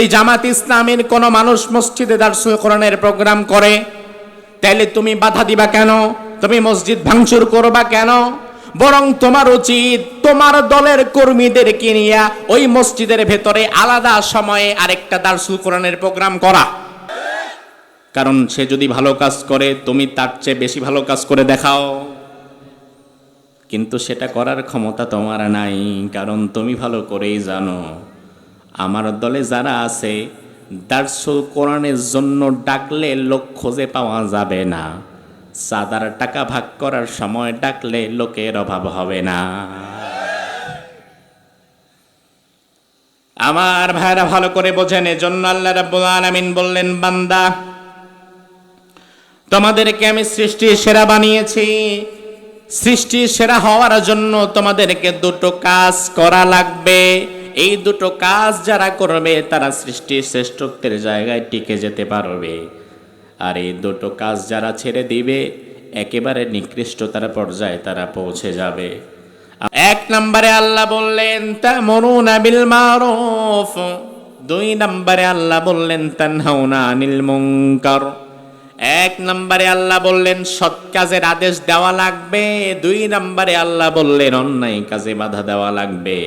এই জামাত ইসলামের কোন মানুষ মসজিদে দারসুল কোরআনের প্রোগ্রাম করে, তাইলে তুমি বাধা দিবা কেন? তুমি মসজিদ ভাঙচুর করবা কেন? বরং তোমার উচিত তোমার দলের কর্মীদেরকে নিয়ে ওই মসজিদের ভেতরে আলাদা সময়ে আরেকটা দারসুল কোরআনের প্রোগ্রাম করা। কারণ সে যদি ভালো কাজ করে, তুমি তার চেয়ে বেশি ভালো কাজ করে দেখাও। কিন্তু সেটা করার ক্ষমতা তোমার নাই, কারণ তুমি ভালো করেই জানো আমার দলে যারা আছে দারসুল কোরআনের জন্য ডাকলে লোক খুঁজে পাওয়া যাবে না, চাঁদার টাকা ভাগ করার সময় ডাকলে লোকের অভাব হবে না। আমার ভাইরা ভালো করে বোঝেন, এজন্য আল্লাহ রাব্বুল আলামিন বললেন, বান্দা তোমাদেরকে আমি সৃষ্টির সেরা বানিয়েছি। সৃষ্টির সেরা হওয়ার জন্য তোমাদেরকে দুটো কাজ করা লাগবে। এই দুটো কাজ যারা করবে তারা সৃষ্টির শ্রেষ্ঠত্বের জায়গায় টিকে যেতে পারবে, আর এই দুটো কাজ যারা ছেড়ে দিবে একেবারে নিকৃষ্টতার পর্যায়ে তারা পৌঁছে যাবে। এক নম্বরে আল্লাহ বললেন তা'মুরুনা বিল মারুফ, দুই নম্বরে আল্লাহ বললেন তানহাউনা আনিল মুনকার। এক নম্বরে আল্লাহ বললেন সৎ কাজের আদেশ দেওয়া লাগবে, দুই নম্বরে আল্লাহ বললেন অন্যায় কাজে বাধা দেওয়া লাগবে।